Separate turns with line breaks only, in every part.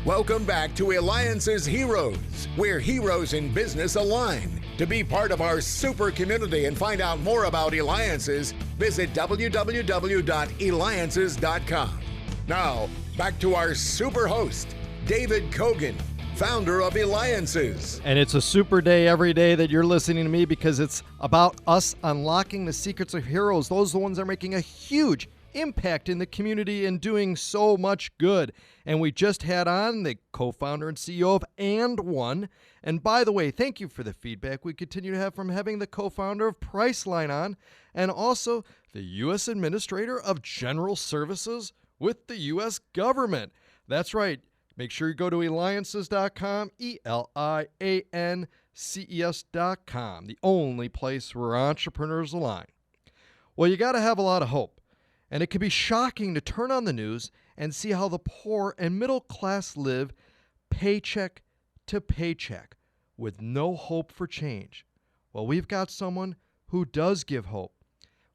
Welcome back to Eliances Heroes, where heroes in business align. To be part of our super community and find out more about Eliances, visit www.Eliances.com. Now, back to our super host, David Kogan, founder of Eliances.
And it's a super day every day that you're listening to me, because it's about us unlocking the secrets of heroes. Those are the ones that are making a huge impact in the community and doing so much good. And we just had on the co-founder and CEO of And One. And by the way, thank you for the feedback we continue to have from having the co-founder of Priceline on, and also the U.S. Administrator of General Services with the U.S. government. That's right. Make sure you go to Eliances.com, Eliances.com, the only place where entrepreneurs align. Well, you got to have a lot of hope. And it can be shocking to turn on the news and see how the poor and middle class live paycheck to paycheck with no hope for change. Well, we've got someone who does give hope.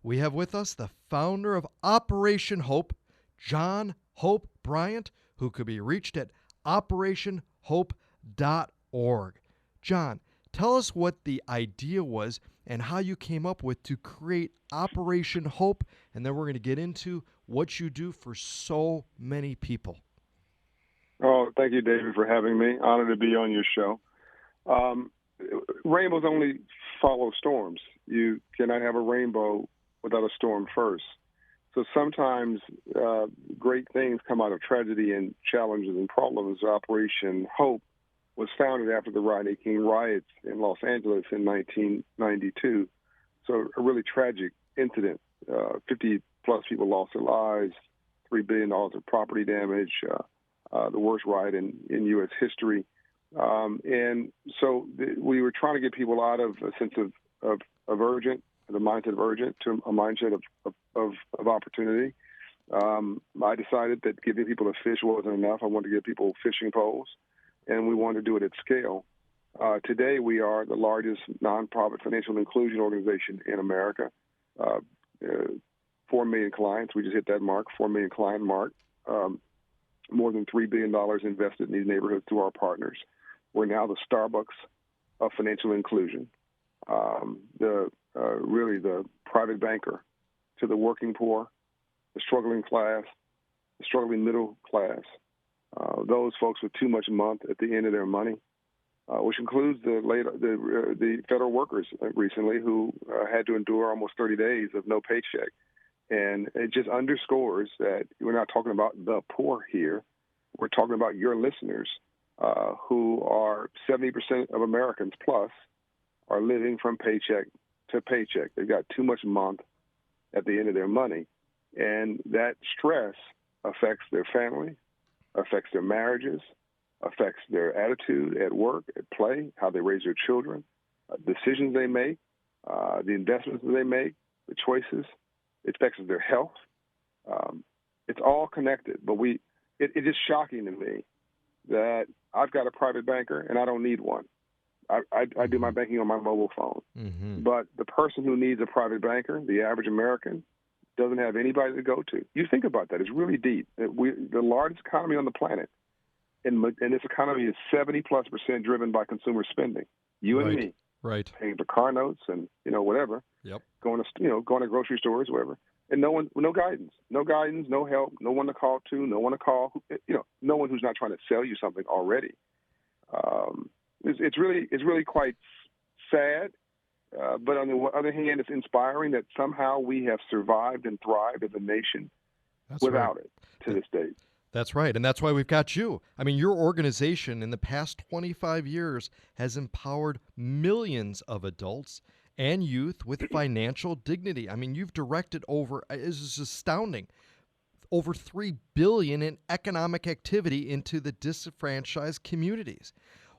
We have with us the founder of Operation Hope, John Hope Bryant, who could be reached at operationhope.org. John, tell us what the idea was and how you came up with to create Operation Hope, and then we're going to get into what you do for so many people.
Oh, thank you, David, for having me. Honored to be on your show. Rainbows only follow storms. You cannot have a rainbow without a storm first. So sometimes great things come out of tragedy and challenges and problems. Operation Hope was founded after the Rodney King riots in Los Angeles in 1992. So a really tragic incident. 50-plus people lost their lives, $3 billion of property damage, the worst riot in U.S. history. And so we were trying to get people out of a sense of urgent, the mindset of urgent, to a mindset of opportunity. I decided that giving people a fish wasn't enough. I wanted to give people fishing poles, and we wanted to do it at scale. Today, we are the largest nonprofit financial inclusion organization in America. 4 million clients. We just hit that mark, 4 million client mark. More than $3 billion invested in these neighborhoods through our partners. We're now the Starbucks of financial inclusion. Really the private banker to the working poor, the struggling class, the struggling middle class, those folks with too much month at the end of their money, which includes the federal workers recently who had to endure almost 30 days of no paycheck. And it just underscores that we're not talking about the poor here. We're talking about your listeners who are 70% of Americans plus are living from paycheck to paycheck. They've got too much month at the end of their money. And that stress affects their family, affects their marriages, affects their attitude at work, at play, how they raise their children, decisions they make, the investments that they make, the choices. It affects their health. It's all connected. But it's just shocking to me that I've got a private banker and I don't need one. I do my banking on my mobile phone. Mm-hmm. But the person who needs a private banker, the average American, doesn't have anybody to go to. You think about that. It's really deep. The largest economy on the planet, and this economy is 70+% driven by consumer spending. You and me.
Right.
Paying for car notes and, whatever.
Yep.
Going to grocery stores, whatever. And no guidance, no help, no one to call to, no one to call, no one who's not trying to sell you something already. It's really quite sad. But on the other hand, it's inspiring that somehow we have survived and thrived as a nation without it to this day.
That's right, and that's why we've got you. I mean, your organization in the past 25 years has empowered millions of adults and youth with financial dignity. I mean, you've directed this is astounding, over $3 billion in economic activity into the disenfranchised communities.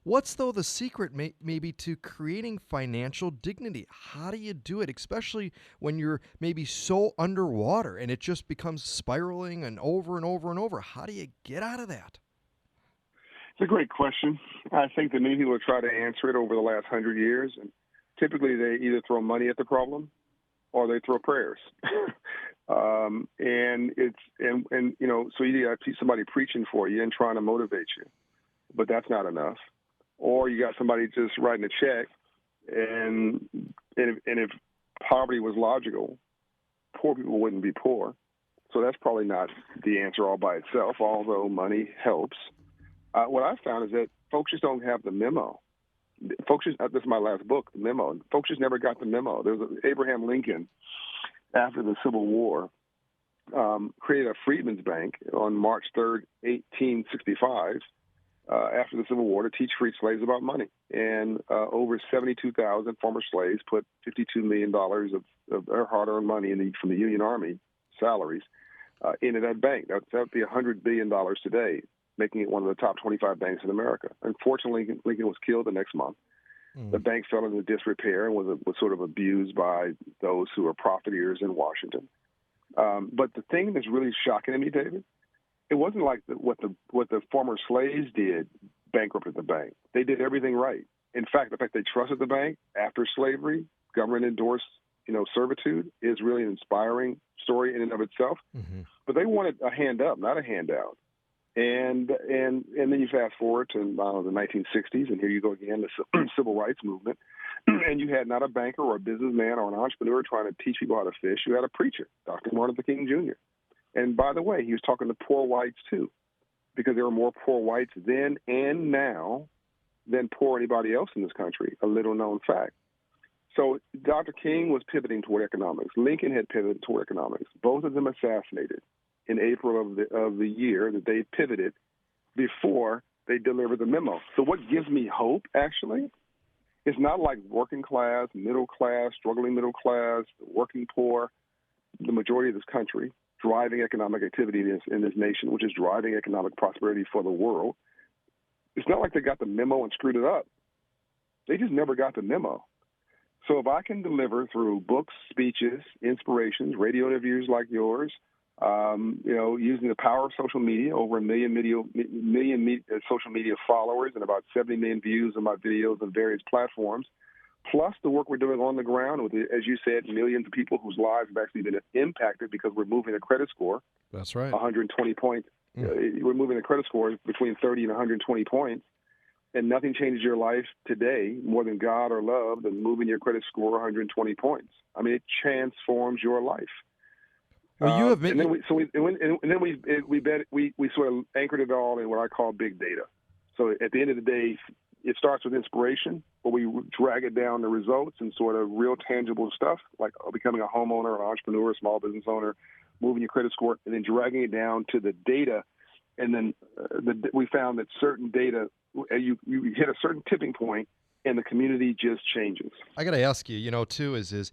What's, though, the secret maybe to creating financial dignity? How do you do it, especially when you're maybe so underwater and it just becomes spiraling and over and over and over? How do you get out of that?
It's a great question. I think that many people have tried to answer it over the last 100 years, and typically they either throw money at the problem or they throw prayers. And so you got somebody preaching for you and trying to motivate you, but that's not enough. Or you got somebody just writing a check, and if poverty was logical, poor people wouldn't be poor. So that's probably not the answer all by itself, although money helps. What I found is that folks just don't have the memo. This is my last book, The Memo. Folks just never got the memo. There was Abraham Lincoln, after the Civil War, created a Freedmen's Bank on March 3rd, 1865, after the Civil War, to teach freed slaves about money. And over 72,000 former slaves put $52 million of their hard-earned money from the Union Army salaries into that bank. That would be $100 billion today, making it one of the top 25 banks in America. Unfortunately, Lincoln was killed the next month. The bank fell into disrepair and was sort of abused by those who are profiteers in Washington. But the thing that's really shocking to me, David, it wasn't like what the former slaves did bankrupted the bank. They did everything right. In fact, the fact they trusted the bank after slavery, government endorsed servitude, is really an inspiring story in and of itself. Mm-hmm. But they wanted a hand up, not a handout. And then you fast forward to the 1960s, and here you go again, the civil rights movement. And you had not a banker or a businessman or an entrepreneur trying to teach people how to fish. You had a preacher, Dr. Martin Luther King Jr. And by the way, he was talking to poor whites too, because there were more poor whites then and now than poor anybody else in this country, a little known fact. So Dr. King was pivoting toward economics. Lincoln had pivoted toward economics. Both of them assassinated in April of the year that they pivoted before they delivered the memo. So what gives me hope, actually, it's not like working class, middle class, struggling middle class, working poor, the majority of this country, driving economic activity in this nation, which is driving economic prosperity for the world. It's not like they got the memo and screwed it up. They just never got the memo. So if I can deliver through books, speeches, inspirations, radio interviews like yours, using the power of social media, over a million social media followers and about 70 million views of my videos on various platforms, plus the work we're doing on the ground with, as you said, millions of people whose lives have actually been impacted because we're moving a credit score.
That's right.
120 points. We're moving a credit score between 30 and 120 points. And nothing changes your life today more than God or love than moving your credit score 120 points. I mean, it transforms your life.
Well, you have been,
and then we sort of anchored it all in what I call big data. So at the end of the day, it starts with inspiration, but we drag it down to results and sort of real tangible stuff like becoming a homeowner, an entrepreneur, a small business owner, moving your credit score, and then dragging it down to the data. And then we found that certain data, you hit a certain tipping point, and the community just changes.
I got to ask you, too, is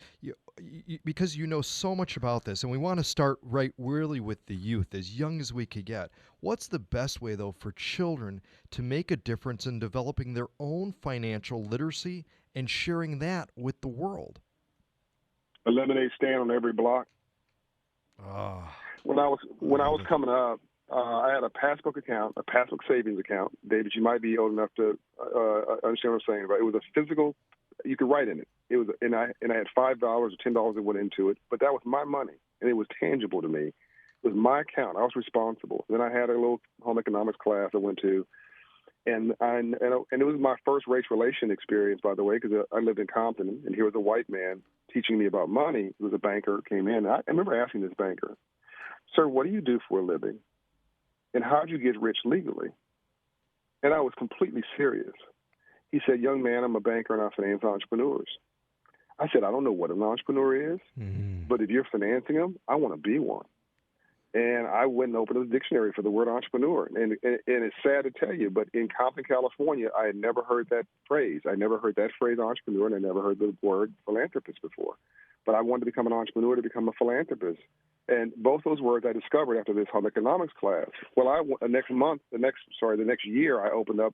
because you know so much about this, and we want to start really with the youth, as young as we could get. What's the best way, though, for children to make a difference in developing their own financial literacy and sharing that with the world?
A lemonade stand on every block.
Oh.
When I was coming up, I had a passbook account, a passbook savings account. David, you might be old enough to understand what I'm saying. But it was a physical. You could write in it. It was, and I had $5 or $10 that went into it. But that was my money, and it was tangible to me. It was my account. I was responsible. Then I had a little home economics class I went to, and it was my first race relation experience, by the way, because I lived in Compton, and here was a white man teaching me about money. He was a banker, came in. I remember asking this banker, "Sir, what do you do for a living? And how'd you get rich legally?" And I was completely serious. He said, "Young man, I'm a banker and I finance entrepreneurs." I said, "I don't know what an entrepreneur is, but if you're financing them, I want to be one." And I went and opened a dictionary for the word entrepreneur. And it's sad to tell you, but in Compton, California, I had never heard that phrase. I never heard that phrase entrepreneur, and I never heard the word philanthropist before. But I wanted to become an entrepreneur to become a philanthropist. And both those words I discovered after this home economics class. Well, the next year I opened up,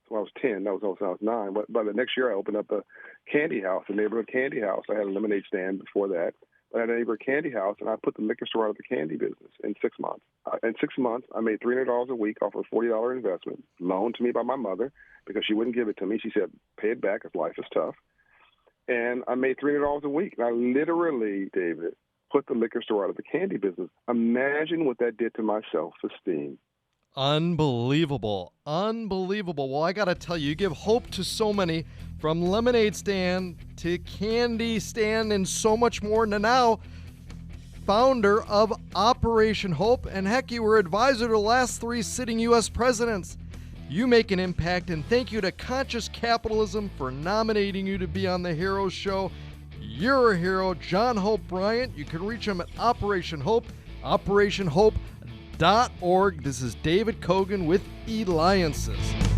when I was 10, that was when I was 9, but by the next year I opened up a candy house, a neighborhood candy house. I had a lemonade stand before that. I had a neighborhood candy house, and I put the liquor store out of the candy business in 6 months. In 6 months, I made $300 a week off of a $40 investment, loaned to me by my mother because she wouldn't give it to me. She said, "Pay it back because life is tough." And I made $300 a week. And I literally, David, put the liquor store out of the candy business. Imagine what that did to my self-esteem.
Unbelievable. Unbelievable. Well, I got to tell you give hope to so many, from lemonade stand to candy stand and so much more. And now, founder of Operation Hope. And heck, you were advisor to the last 3 sitting U.S. presidents. You make an impact, and thank you to Conscious Capitalism for nominating you to be on the Hero Show. You're a hero, John Hope Bryant. You can reach him at Operation Hope, operationhope.org. This is David Kogan with Eliances.